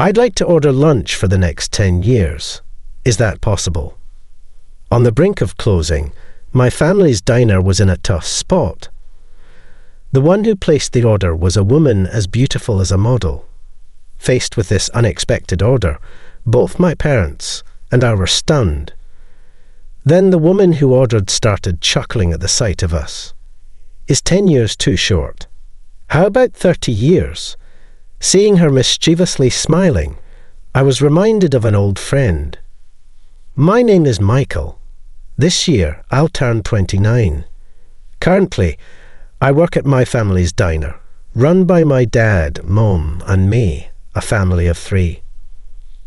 I'd like to order lunch for the next 10 years. Is that possible? On the brink of closing, my family's diner was in a tough spot. The one who placed the order was a woman as beautiful as a model. Faced with this unexpected order, both my parents and I were stunned. Then the woman who ordered started chuckling at the sight of us. Is 10 years too short? How about 30 years? Seeing her mischievously smiling, I was reminded of an old friend. My name is Michael. This year, I'll turn 29. Currently, I work at my family's diner, run by my dad, mom, and me, a family of 3.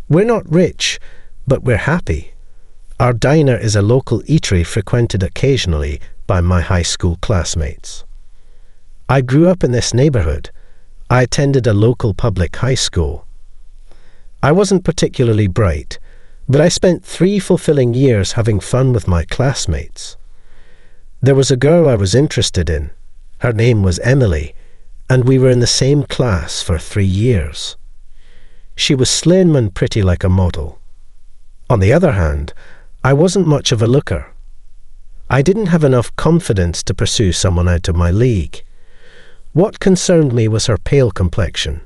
We're not rich, but we're happy. Our diner is a local eatery frequented occasionally by my high school classmates. I grew up in this neighborhood. I attended a local public high school. I wasn't particularly bright, but I spent 3 fulfilling years having fun with my classmates. There was a girl I was interested in. Her name was Emily, and we were in the same class for 3 years. She was slim and pretty like a model. On the other hand, I wasn't much of a looker. I didn't have enough confidence to pursue someone out of my league. What concerned me was her pale complexion.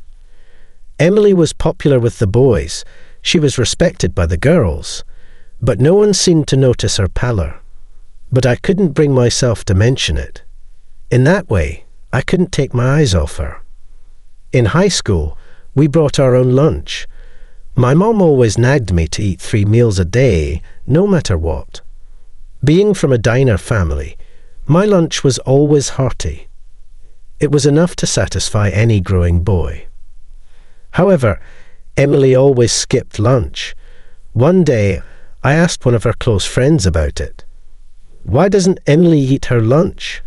Emily was popular with the boys. She was respected by the girls, but no one seemed to notice her pallor. But I couldn't bring myself to mention it. In that way, I couldn't take my eyes off her. In high school, we brought our own lunch. My mom always nagged me to eat 3 meals a day, no matter what. Being from a diner family, my lunch was always hearty. It was enough to satisfy any growing boy. However, Emily always skipped lunch. One day, I asked one of her close friends about it. Why doesn't Emily eat her lunch?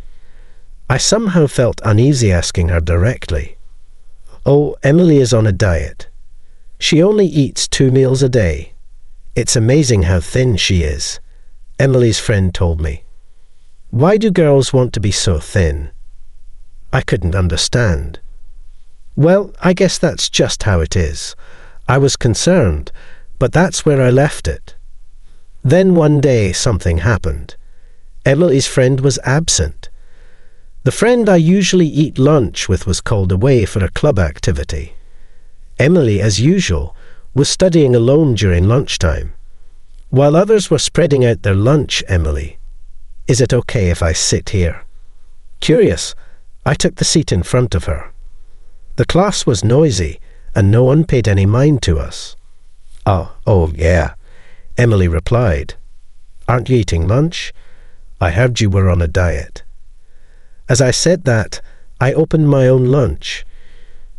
I somehow felt uneasy asking her directly. Oh, Emily is on a diet. She only eats 2 meals a day. It's amazing how thin she is, Emily's friend told me. Why do girls want to be so thin? I couldn't understand. Well, I guess that's just how it is. I was concerned, but that's where I left it. Then one day something happened. Emily's friend was absent. The friend I usually eat lunch with was called away for a club activity. Emily, as usual, was studying alone during lunchtime. While others were spreading out their lunch, Emily, is it okay if I sit here? Curious, I took the seat in front of her. The class was noisy, and no one paid any mind to us. Oh, yeah, Emily replied. Aren't you eating lunch? I heard you were on a diet. As I said that, I opened my own lunch.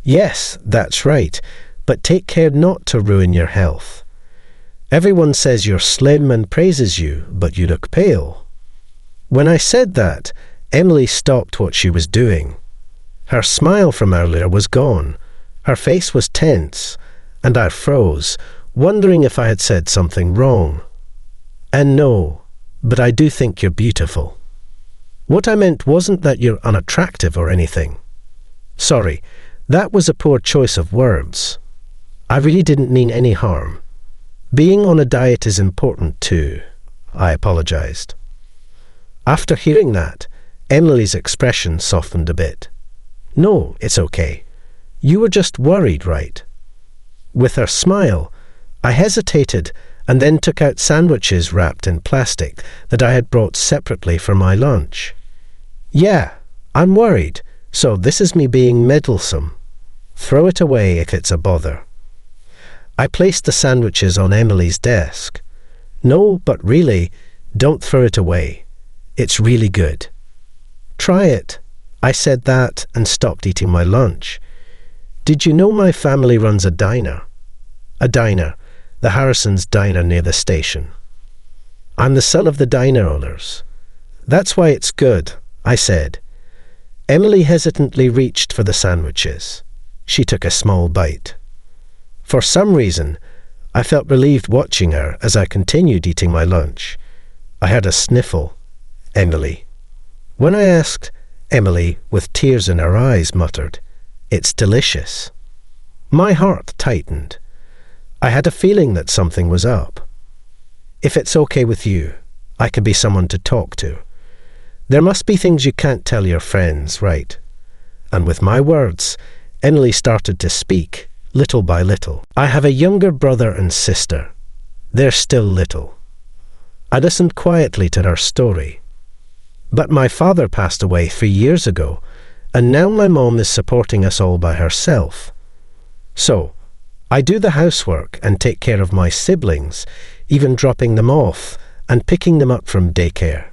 Yes, that's right, but take care not to ruin your health. Everyone says you're slim and praises you, but you look pale. When I said that, Emily stopped what she was doing. Her smile from earlier was gone. Her face was tense, and I froze, wondering if I had said something wrong. And no, but I do think you're beautiful. What I meant wasn't that you're unattractive or anything. Sorry, that was a poor choice of words. I really didn't mean any harm. Being on a diet is important too. I apologized. After hearing that, Emily's expression softened a bit. No, it's okay. You were just worried, right? With her smile, I hesitated and then took out sandwiches wrapped in plastic that I had brought separately for my lunch. Yeah, I'm worried, so this is me being meddlesome. Throw it away if it's a bother. I placed the sandwiches on Emily's desk. No, but really, don't throw it away. It's really good. Try it. I said that and stopped eating my lunch. Did you know my family runs a diner? A diner, the Harrisons' diner near the station. I'm the son of the diner owners. That's why it's good, I said. Emily hesitantly reached for the sandwiches. She took a small bite. For some reason, I felt relieved watching her as I continued eating my lunch. I had a sniffle. Emily. When I asked, Emily, with tears in her eyes, muttered, "It's delicious." My heart tightened. I had a feeling that something was up. If it's okay with you, I could be someone to talk to. There must be things you can't tell your friends, right? And with my words, Emily started to speak, little by little. I have a younger brother and sister. They're still little. I listened quietly to her story. But my father passed away 3 years ago, and now my mom is supporting us all by herself. So, I do the housework and take care of my siblings, even dropping them off and picking them up from daycare.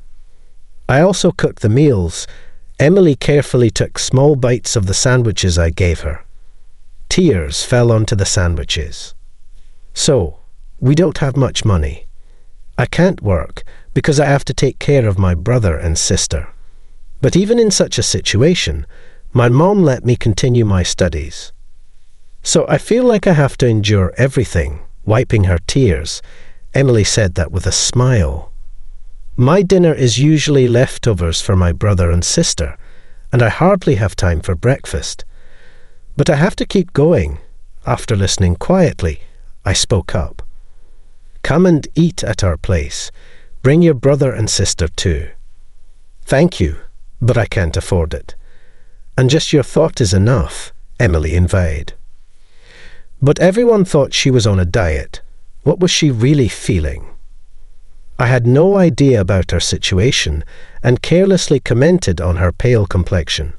I also cook the meals. Emily carefully took small bites of the sandwiches I gave her. Tears fell onto the sandwiches. So, we don't have much money. I can't work because I have to take care of my brother and sister. But even in such a situation, my mom let me continue my studies. So I feel like I have to endure everything, wiping her tears. Emily said that with a smile. My dinner is usually leftovers for my brother and sister, and I hardly have time for breakfast. But I have to keep going. After listening quietly, I spoke up. Come and eat at our place. Bring your brother and sister too. Thank you, but I can't afford it. And just your thought is enough, Emily invited. But everyone thought she was on a diet. What was she really feeling? I had no idea about her situation and carelessly commented on her pale complexion.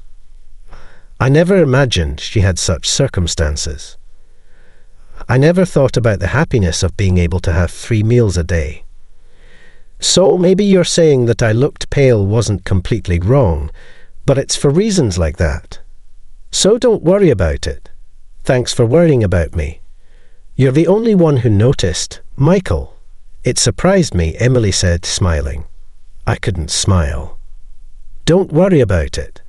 I never imagined she had such circumstances. I never thought about the happiness of being able to have 3 meals a day. So maybe you're saying that I looked pale wasn't completely wrong, but it's for reasons like that. So don't worry about it. Thanks for worrying about me. You're the only one who noticed, Michael. It surprised me, Emily said, smiling. I couldn't smile. Don't worry about it.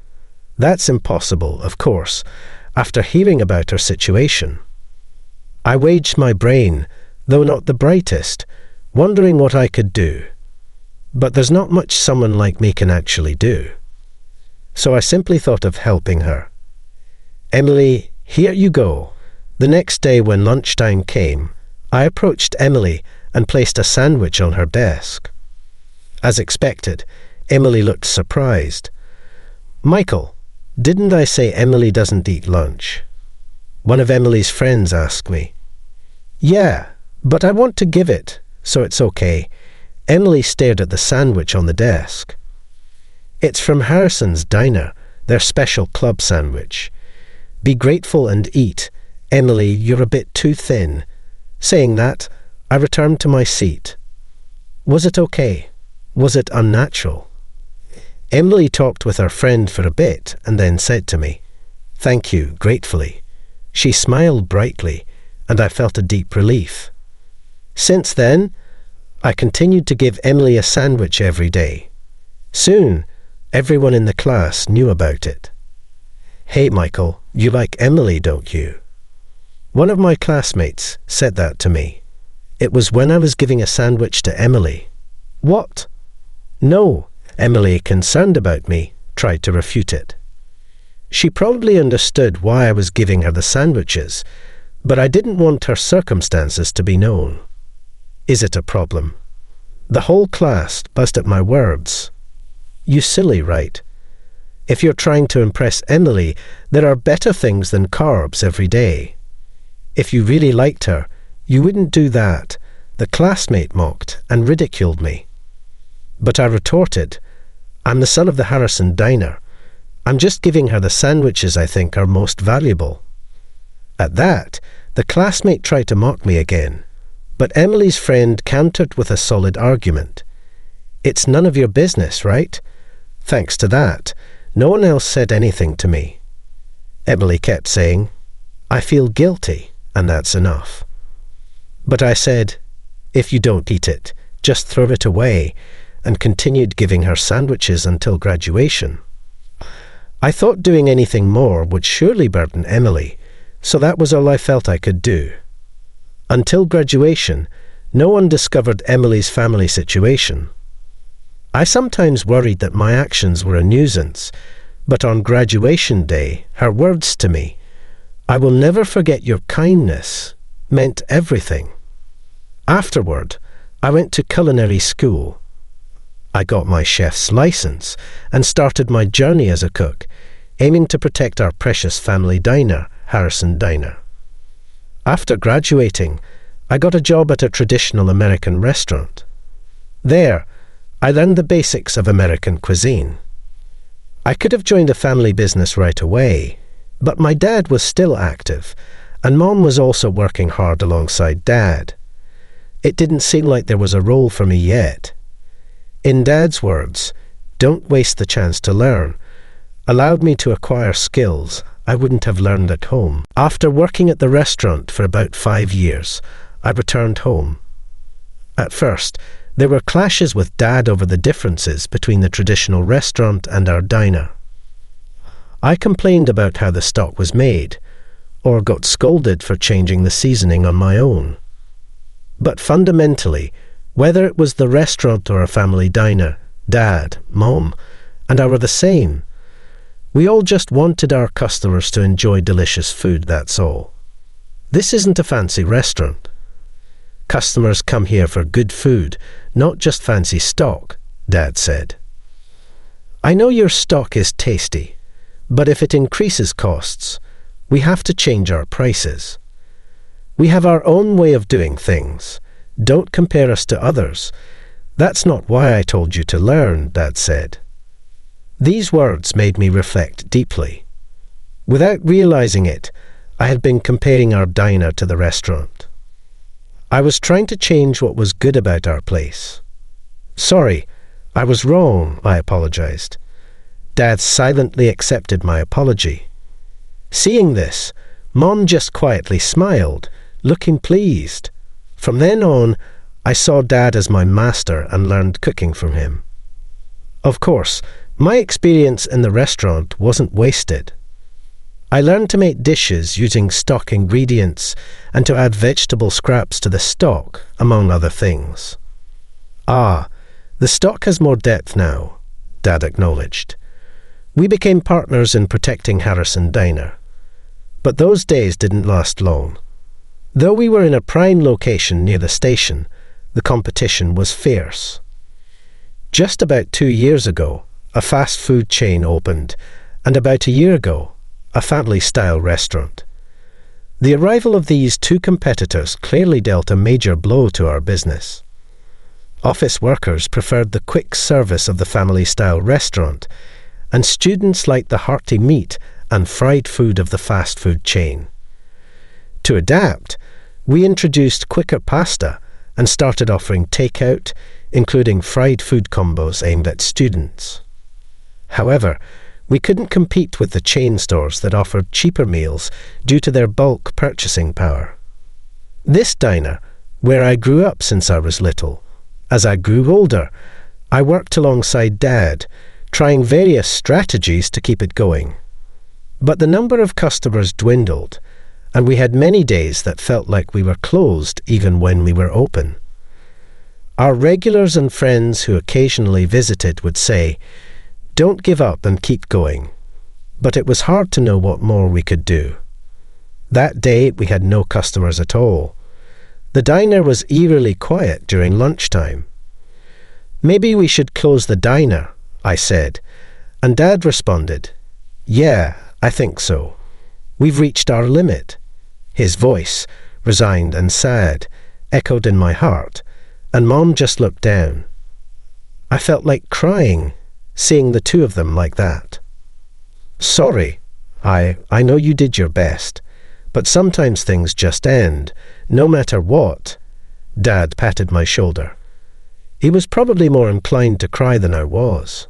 That's impossible, of course, after hearing about her situation. I waged my brain, though not the brightest, wondering what I could do. But there's not much someone like me can actually do. So I simply thought of helping her. Emily, here you go. The next day when lunchtime came, I approached Emily and placed a sandwich on her desk. As expected, Emily looked surprised. Michael, didn't I say Emily doesn't eat lunch? One of Emily's friends asked me. Yeah, but I want to give it, so it's okay. Emily stared at the sandwich on the desk. It's from Harrison's Diner, their special club sandwich. Be grateful and eat. Emily, you're a bit too thin. Saying that, I returned to my seat. Was it okay? Was it unnatural? Emily talked with her friend for a bit and then said to me, "Thank you," gratefully. She smiled brightly, and I felt a deep relief. Since then, I continued to give Emily a sandwich every day. Soon, everyone in the class knew about it. Hey, Michael, you like Emily, don't you? One of my classmates said that to me. It was when I was giving a sandwich to Emily. What? No, Emily, concerned about me, tried to refute it. She probably understood why I was giving her the sandwiches, but I didn't want her circumstances to be known. Is it a problem? The whole class buzzed at my words. You silly, right? If you're trying to impress Emily, there are better things than carbs every day. If you really liked her, you wouldn't do that. The classmate mocked and ridiculed me. But I retorted, I'm the son of the Harrison Diner. I'm just giving her the sandwiches I think are most valuable. At that, the classmate tried to mock me again, but Emily's friend countered with a solid argument. It's none of your business, right? Thanks to that, no one else said anything to me. Emily kept saying, I feel guilty, and that's enough. But I said, if you don't eat it, just throw it away, and continued giving her sandwiches until graduation. I thought doing anything more would surely burden Emily, so that was all I felt I could do. Until graduation, no one discovered Emily's family situation. I sometimes worried that my actions were a nuisance, but on graduation day, her words to me, I will never forget your kindness, meant everything. Afterward, I went to culinary school. I got my chef's license and started my journey as a cook, aiming to protect our precious family diner, Harrison Diner. After graduating, I got a job at a traditional American restaurant. There, I learned the basics of American cuisine. I could have joined a family business right away, but my dad was still active, and Mom was also working hard alongside Dad. It didn't seem like there was a role for me yet. In Dad's words, "Don't waste the chance to learn," allowed me to acquire skills I wouldn't have learned at home. After working at the restaurant for about 5 years, I returned home. At first, there were clashes with Dad over the differences between the traditional restaurant and our diner. I complained about how the stock was made, or got scolded for changing the seasoning on my own. But fundamentally, whether it was the restaurant or a family diner, Dad, Mom, and I were the same. We all just wanted our customers to enjoy delicious food, that's all. This isn't a fancy restaurant. Customers come here for good food, not just fancy stock, Dad said. I know your stock is tasty, but if it increases costs, we have to change our prices. We have our own way of doing things. Don't compare us to others. That's not why I told you to learn, Dad said. These words made me reflect deeply. Without realizing it, I had been comparing our diner to the restaurant. I was trying to change what was good about our place. Sorry, I was wrong, I apologized. Dad silently accepted my apology. Seeing this, Mom just quietly smiled, looking pleased. From then on, I saw Dad as my master and learned cooking from him. Of course, my experience in the restaurant wasn't wasted. I learned to make dishes using stock ingredients and to add vegetable scraps to the stock, among other things. Ah, the stock has more depth now, Dad acknowledged. We became partners in protecting Harrison Diner. But those days didn't last long. Though we were in a prime location near the station, the competition was fierce. Just about 2 years ago, a fast food chain opened, and about a year ago, a family-style restaurant. The arrival of these two competitors clearly dealt a major blow to our business. Office workers preferred the quick service of the family-style restaurant, and students liked the hearty meat and fried food of the fast food chain. To adapt, we introduced quicker pasta and started offering takeout, including fried food combos aimed at students. However, we couldn't compete with the chain stores that offered cheaper meals due to their bulk purchasing power. This diner, where I grew up since I was little, as I grew older, I worked alongside Dad, trying various strategies to keep it going. But the number of customers dwindled, and we had many days that felt like we were closed even when we were open. Our regulars and friends who occasionally visited would say, "Don't give up and keep going." But it was hard to know what more we could do. That day we had no customers at all. The diner was eerily quiet during lunchtime. "Maybe we should close the diner," I said, and Dad responded, "Yeah, I think so. We've reached our limit." His voice, resigned and sad, echoed in my heart, and Mom just looked down. I felt like crying, seeing the two of them like that. "Sorry, I know you did your best, but sometimes things just end, no matter what." Dad patted my shoulder. He was probably more inclined to cry than I was.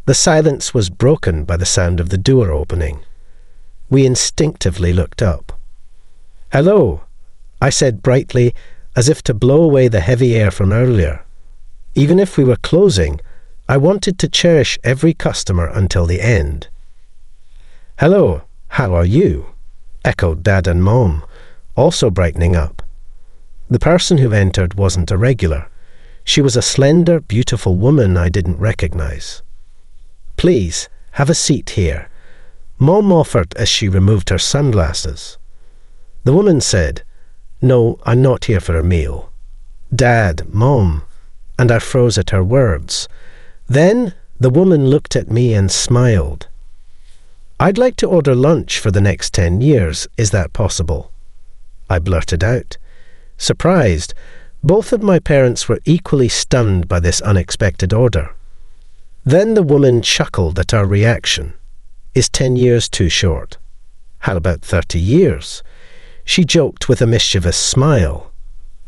The silence was broken by the sound of the door opening. We instinctively looked up. "Hello," I said brightly, as if to blow away the heavy air from earlier. Even if we were closing, I wanted to cherish every customer until the end. "Hello, how are you?" echoed Dad and Mom, also brightening up. The person who entered wasn't a regular. She was a slender, beautiful woman I didn't recognize. "Please, have a seat here," Mom offered as she removed her sunglasses. The woman said, "No, I'm not here for a meal." "Dad, Mom," and I froze at her words. Then the woman looked at me and smiled. "I'd like to order lunch for the next 10 years. Is that possible?" I blurted out. Surprised, both of my parents were equally stunned by this unexpected order. Then the woman chuckled at our reaction. "Is 10 years too short? How about 30 years? She joked with a mischievous smile.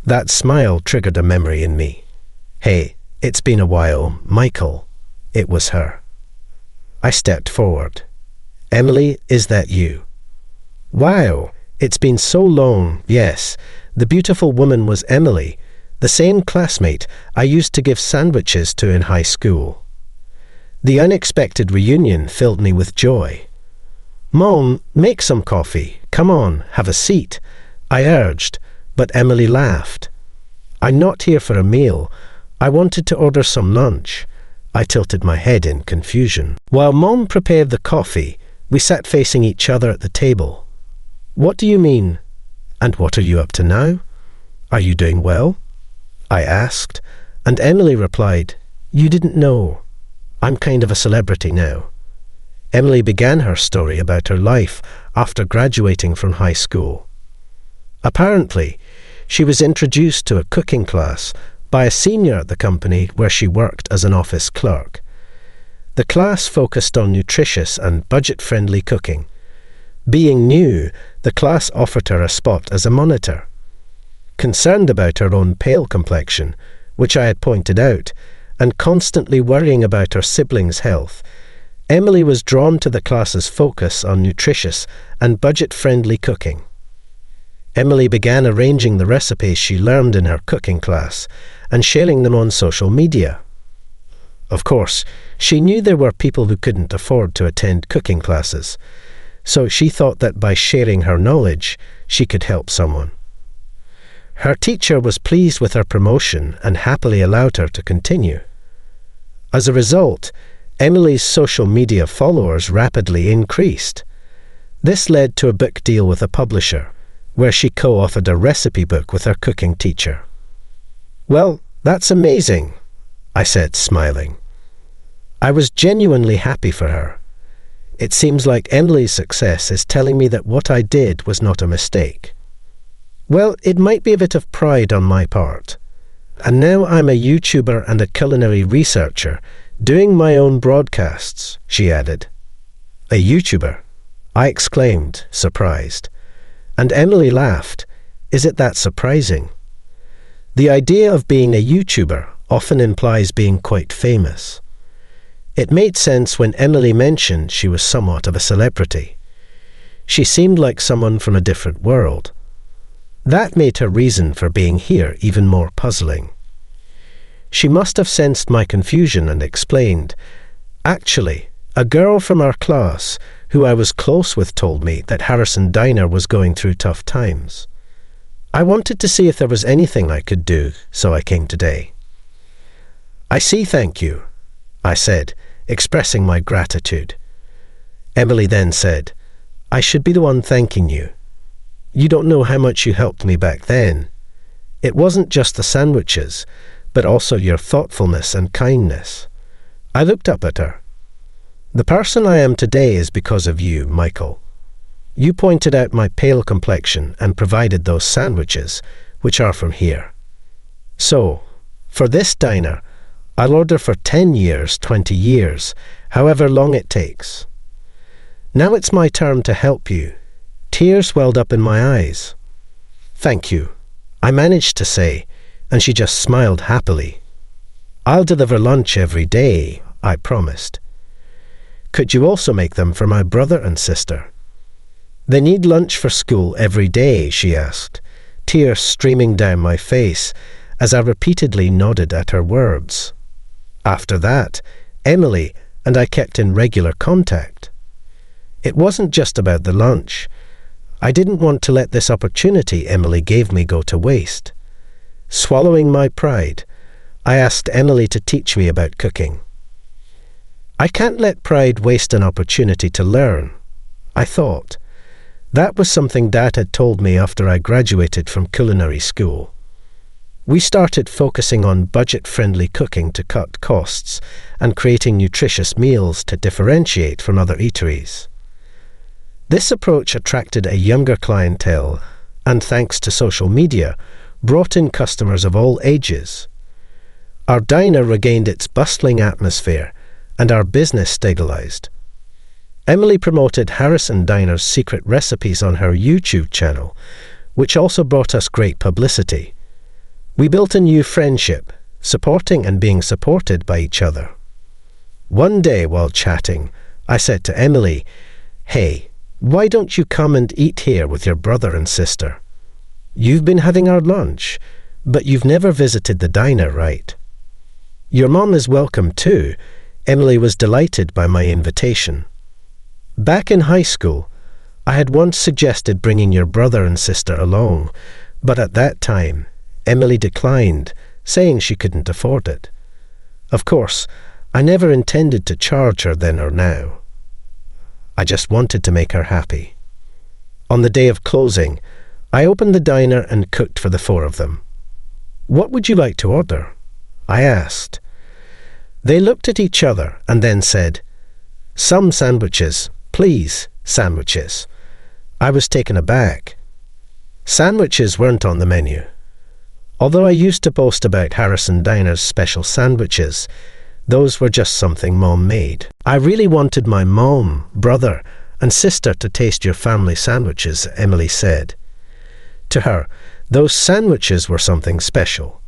That smile triggered a memory in me. "Hey, it's been a while, Michael." It was her. I stepped forward. "Emily, is that you?" "Wow, it's been so long." Yes, the beautiful woman was Emily, the same classmate I used to give sandwiches to in high school. The unexpected reunion filled me with joy. "Mom, make some coffee. Come on, have a seat," I urged, but Emily laughed. "I'm not here for a meal. I wanted to order some lunch." I tilted my head in confusion. While Mom prepared the coffee, we sat facing each other at the table. "What do you mean? And what are you up to now? Are you doing well?" I asked, and Emily replied, "You didn't know. I'm kind of a celebrity now." Emily began her story about her life after graduating from high school. Apparently, she was introduced to a cooking class by a senior at the company where she worked as an office clerk. The class focused on nutritious and budget-friendly cooking. Being new, the class offered her a spot as a monitor. Concerned about her own pale complexion, which I had pointed out, and constantly worrying about her siblings' health, Emily was drawn to the class's focus on nutritious and budget-friendly cooking. Emily began arranging the recipes she learned in her cooking class and sharing them on social media. Of course, she knew there were people who couldn't afford to attend cooking classes, so she thought that by sharing her knowledge, she could help someone. Her teacher was pleased with her promotion and happily allowed her to continue. As a result, Emily's social media followers rapidly increased. This led to a book deal with a publisher, where she co-authored a recipe book with her cooking teacher. "Well, that's amazing," I said, smiling. I was genuinely happy for her. It seems like Emily's success is telling me that what I did was not a mistake. Well, it might be a bit of pride on my part. And now I'm a YouTuber and a culinary researcher, doing my own broadcasts, she added. "A YouTuber?" I exclaimed, surprised. And Emily laughed. "Is it that surprising?" The idea of being a YouTuber often implies being quite famous. It made sense when Emily mentioned she was somewhat of a celebrity. She seemed like someone from a different world. That made her reason for being here even more puzzling. She must have sensed my confusion and explained, "Actually, a girl from our class who I was close with told me that Harrison Diner was going through tough times. I wanted to see if there was anything I could do, so I came today." "I see, thank you," I said, expressing my gratitude. Emily then said, "I should be the one thanking you. You don't know how much you helped me back then. It wasn't just the sandwiches, but also your thoughtfulness and kindness." I looked up at her. "The person I am today is because of you, Michael. You pointed out my pale complexion and provided those sandwiches, which are from here. So, for this diner, I'll order for 10 years, 20 years, however long it takes. Now it's my turn to help you." Tears welled up in my eyes. "Thank you," I managed to say, and she just smiled happily. "I'll deliver lunch every day," I promised. "Could you also make them for my brother and sister?" "They need lunch for school every day," she asked, tears streaming down my face as I repeatedly nodded at her words. After that, Emily and I kept in regular contact. It wasn't just about the lunch. I didn't want to let this opportunity Emily gave me go to waste. Swallowing my pride, I asked Emily to teach me about cooking. I can't let pride waste an opportunity to learn, I thought. That was something Dad had told me after I graduated from culinary school. We started focusing on budget-friendly cooking to cut costs and creating nutritious meals to differentiate from other eateries. This approach attracted a younger clientele and, thanks to social media, brought in customers of all ages. Our diner regained its bustling atmosphere and our business stabilized. Emily promoted Harrison Diner's secret recipes on her YouTube channel, which also brought us great publicity. We built a new friendship, supporting and being supported by each other. One day while chatting, I said to Emily, "Hey, why don't you come and eat here with your brother and sister? You've been having our lunch, but you've never visited the diner, right? Your mom is welcome too." Emily was delighted by my invitation. Back in high school, I had once suggested bringing your brother and sister along, but at that time, Emily declined, saying she couldn't afford it. Of course, I never intended to charge her then or now. I just wanted to make her happy. On the day of closing, I opened the diner and cooked for the 4 of them. "What would you like to order?" I asked. They looked at each other and then said, "Some sandwiches, please, sandwiches." I was taken aback. Sandwiches weren't on the menu. Although I used to boast about Harrison Diner's special sandwiches, those were just something Mom made. "I really wanted my mom, brother, and sister to taste your family sandwiches," Emily said. To her, those sandwiches were something special.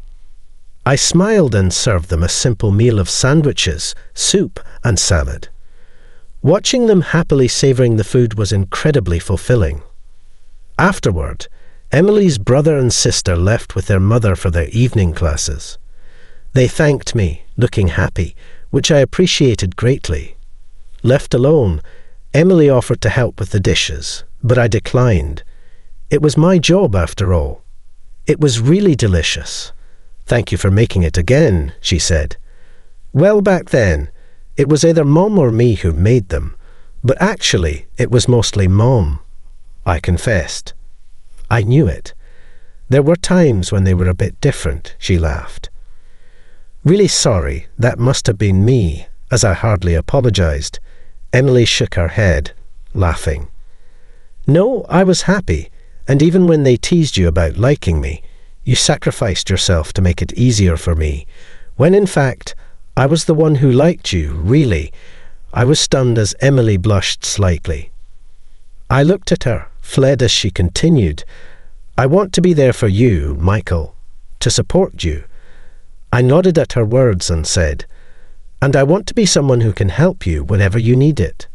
I smiled and served them a simple meal of sandwiches, soup, and salad. Watching them happily savouring the food was incredibly fulfilling. Afterward, Emily's brother and sister left with their mother for their evening classes. They thanked me, looking happy, which I appreciated greatly. Left alone, Emily offered to help with the dishes, but I declined. It was my job after all. "It was really delicious. Thank you for making it again," she said. Well, back then, it was either Mom or me who made them, but actually it was mostly Mom. I confessed. I knew it. There were times when they were a bit different, she laughed. "Really sorry, that must have been me," as I hardly apologized. Emily shook her head, laughing. "No, I was happy, and even when they teased you about liking me, you sacrificed yourself to make it easier for me, when in fact, I was the one who liked you, really." I was stunned as Emily blushed slightly. I looked at her, fled as she continued, "I want to be there for you, Michael, to support you." I nodded at her words and said, "And I want to be someone who can help you whenever you need it."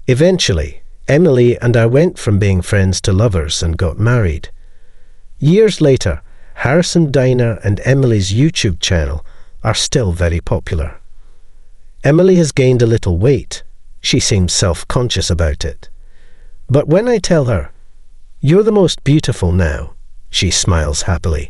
Eventually, Emily and I went from being friends to lovers and got married. Years later, Harrison Diner and Emily's YouTube channel are still very popular. Emily has gained a little weight. She seems self-conscious about it. But when I tell her, "You're the most beautiful now," she smiles happily.